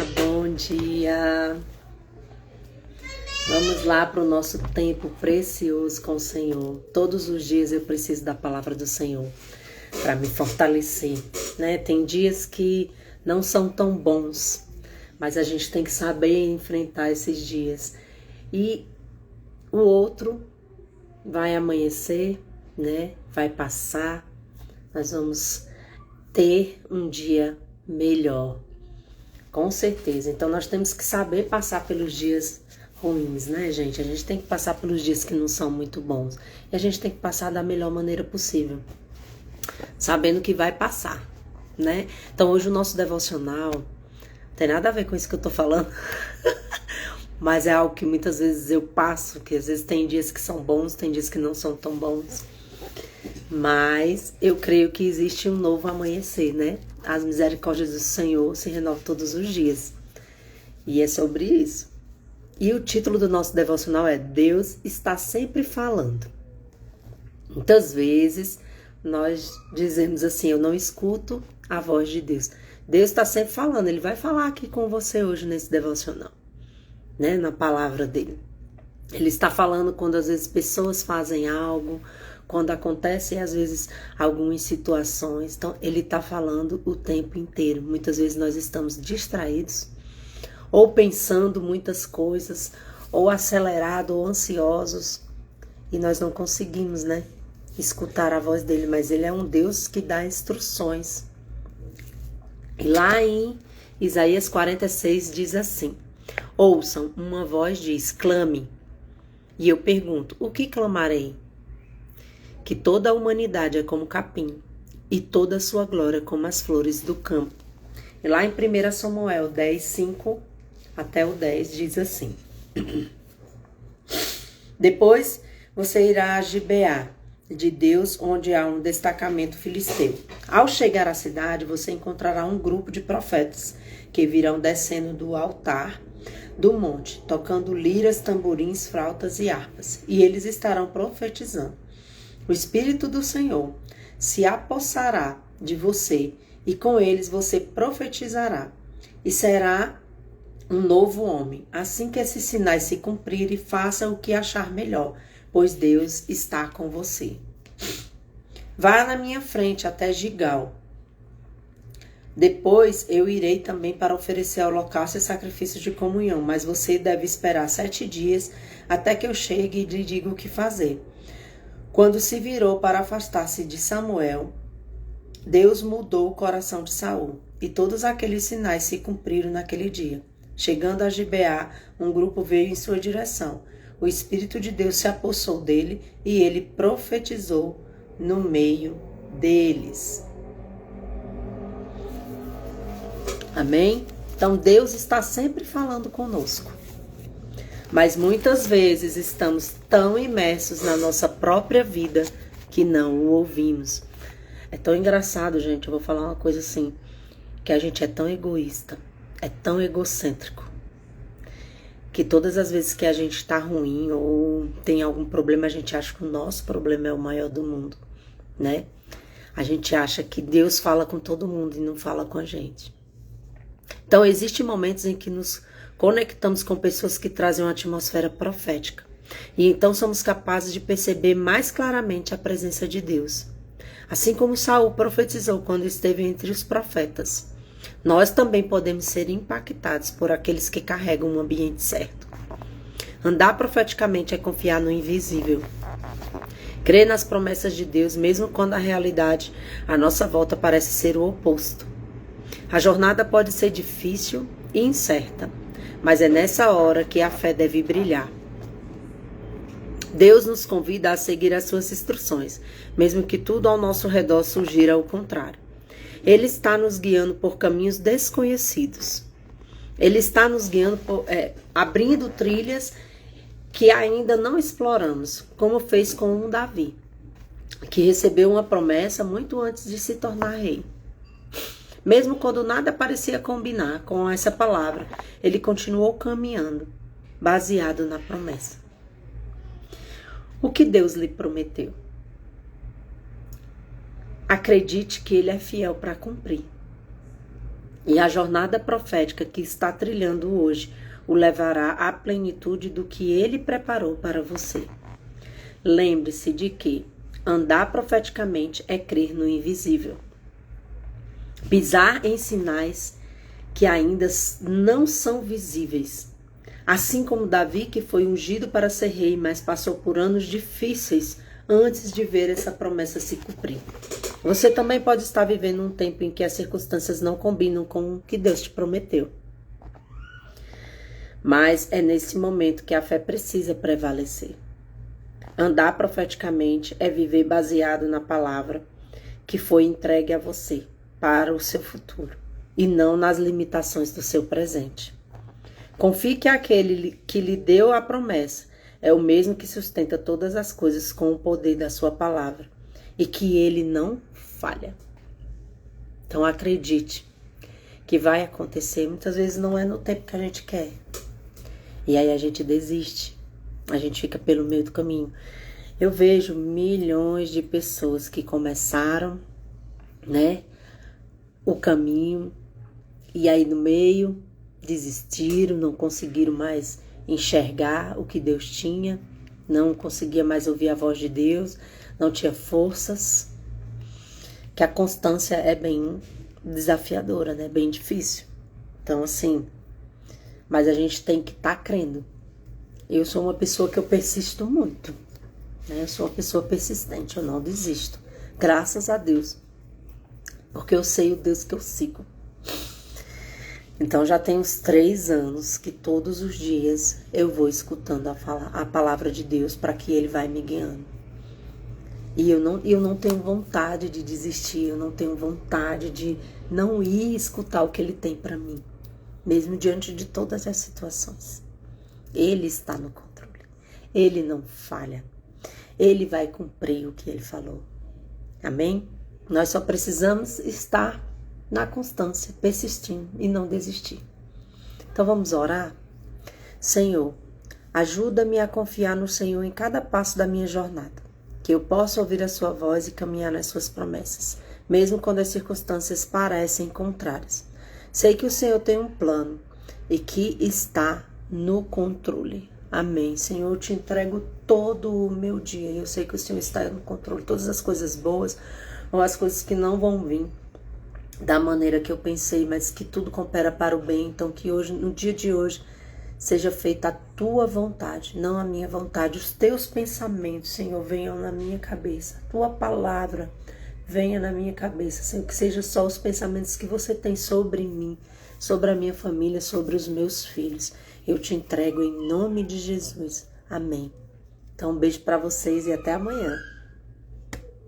Bom dia! Vamos lá para o nosso tempo precioso com o Senhor. Todos os dias eu preciso da palavra do Senhor para me fortalecer, né? Tem dias que não são tão bons, mas a gente tem que saber enfrentar esses dias. E o outro vai amanhecer, né? Vai passar. Nós vamos ter um dia melhor. Com certeza. Então nós temos que saber passar pelos dias ruins, né, gente? A gente tem que passar pelos dias que não são muito bons. E a gente tem que passar da melhor maneira possível, sabendo que vai passar, né? Então hoje o nosso devocional não tem nada a ver com isso que eu tô falando. Mas é algo que muitas vezes eu passo, que às vezes tem dias que são bons, tem dias que não são tão bons. Mas eu creio que existe um novo amanhecer, né? As misericórdias do Senhor se renovam todos os dias. E é sobre isso. E o título do nosso devocional é Deus está sempre falando. Muitas vezes nós dizemos assim, eu não escuto a voz de Deus. Deus está sempre falando, Ele vai falar aqui com você hoje nesse devocional, né? Na palavra dele. Ele está falando quando às vezes pessoas fazem algo, quando acontecem às vezes algumas situações. Então ele está falando o tempo inteiro. Muitas vezes nós estamos distraídos, ou pensando muitas coisas, ou acelerados, ou ansiosos, e nós não conseguimos, né, escutar a voz dele. Mas ele é um Deus que dá instruções. E lá em Isaías 46 diz assim: ouçam, uma voz diz, clame. E eu pergunto, o que clamarei? Que toda a humanidade é como capim, e toda a sua glória como as flores do campo. E lá em 1 Samuel 10, 5 até o 10 diz assim: depois você irá a Gibeá de Deus, onde há um destacamento filisteu. Ao chegar à cidade, você encontrará um grupo de profetas que virão descendo do altar do monte, tocando liras, tamborins, flautas e harpas, e eles estarão profetizando. O Espírito do Senhor se apossará de você, e com eles você profetizará, e será um novo homem. Assim que esses sinais se cumprirem, faça o que achar melhor, pois Deus está com você. Vá na minha frente até Gigal. Depois eu irei também para oferecer holocausto e sacrifícios de comunhão, mas você deve esperar 7 dias até que eu chegue e lhe diga o que fazer. Quando se virou para afastar-se de Samuel, Deus mudou o coração de Saul, e todos aqueles sinais se cumpriram naquele dia. Chegando a Gibeá, um grupo veio em sua direção. O Espírito de Deus se apossou dele e ele profetizou no meio deles. Amém? Então Deus está sempre falando conosco. Mas muitas vezes estamos tão imersos na nossa própria vida que não o ouvimos. É tão engraçado, gente. Eu vou falar uma coisa assim, que a gente é tão egoísta, é tão egocêntrico, que todas as vezes que a gente está ruim ou tem algum problema, a gente acha que o nosso problema é o maior do mundo, né? A gente acha que Deus fala com todo mundo e não fala com a gente. Então, existem momentos em que nos conectamos com pessoas que trazem uma atmosfera profética. E então somos capazes de perceber mais claramente a presença de Deus. Assim como Saul profetizou quando esteve entre os profetas, nós também podemos ser impactados por aqueles que carregam um ambiente certo. Andar profeticamente é confiar no invisível. Crer nas promessas de Deus, mesmo quando a realidade à nossa volta parece ser o oposto. A jornada pode ser difícil e incerta, mas é nessa hora que a fé deve brilhar. Deus nos convida a seguir as suas instruções, mesmo que tudo ao nosso redor sugira o contrário. Ele está nos guiando por caminhos desconhecidos. Ele está nos guiando abrindo trilhas que ainda não exploramos, como fez com um Davi, que recebeu uma promessa muito antes de se tornar rei. Mesmo quando nada parecia combinar com essa palavra, ele continuou caminhando, baseado na promessa. O que Deus lhe prometeu? Acredite que Ele é fiel para cumprir. E a jornada profética que está trilhando hoje o levará à plenitude do que ele preparou para você. Lembre-se de que andar profeticamente é crer no invisível. Pisar em sinais que ainda não são visíveis. Assim como Davi, que foi ungido para ser rei, mas passou por anos difíceis antes de ver essa promessa se cumprir. Você também pode estar vivendo um tempo em que as circunstâncias não combinam com o que Deus te prometeu. Mas é nesse momento que a fé precisa prevalecer. Andar profeticamente é viver baseado na palavra que foi entregue a você para o seu futuro e não nas limitações do seu presente. Confie que aquele que lhe deu a promessa é o mesmo que sustenta todas as coisas com o poder da sua palavra e que ele não falha. Então acredite que vai acontecer. Muitas vezes não é no tempo que a gente quer. E aí a gente desiste. A gente fica pelo meio do caminho. Eu vejo milhões de pessoas que começaram, o caminho e aí no meio desistiram, não conseguiram mais enxergar o que Deus tinha, não conseguia mais ouvir a voz de Deus, não tinha forças. Que a constância é bem desafiadora, bem difícil. Então assim, mas a gente tem que estar crendo. Eu sou uma pessoa que eu persisto muito, Eu sou uma pessoa persistente, eu não desisto. Graças a Deus. Porque eu sei o Deus que eu sigo. Então já tem uns 3 anos que todos os dias eu vou escutando a palavra de Deus para que Ele vai me guiando. E eu não tenho vontade de desistir, eu não tenho vontade de não ir escutar o que Ele tem para mim. Mesmo diante de todas as situações. Ele está no controle. Ele não falha. Ele vai cumprir o que Ele falou. Amém? Nós só precisamos estar na constância, persistindo e não desistir. Então vamos orar? Senhor, ajuda-me a confiar no Senhor em cada passo da minha jornada. Que eu possa ouvir a sua voz e caminhar nas suas promessas, mesmo quando as circunstâncias parecem contrárias. Sei que o Senhor tem um plano e que está no controle. Amém. Senhor, eu te entrego todo o meu dia. Eu sei que o Senhor está no controle. Todas as coisas boas ou as coisas que não vão vir da maneira que eu pensei, mas que tudo coopera para o bem. Então que hoje, no dia de hoje, seja feita a tua vontade, não a minha vontade. Os teus pensamentos, Senhor, venham na minha cabeça. A tua palavra venha na minha cabeça, Senhor. Que seja só os pensamentos que você tem sobre mim, sobre a minha família, sobre os meus filhos. Eu te entrego em nome de Jesus. Amém. Então um beijo para vocês e até amanhã.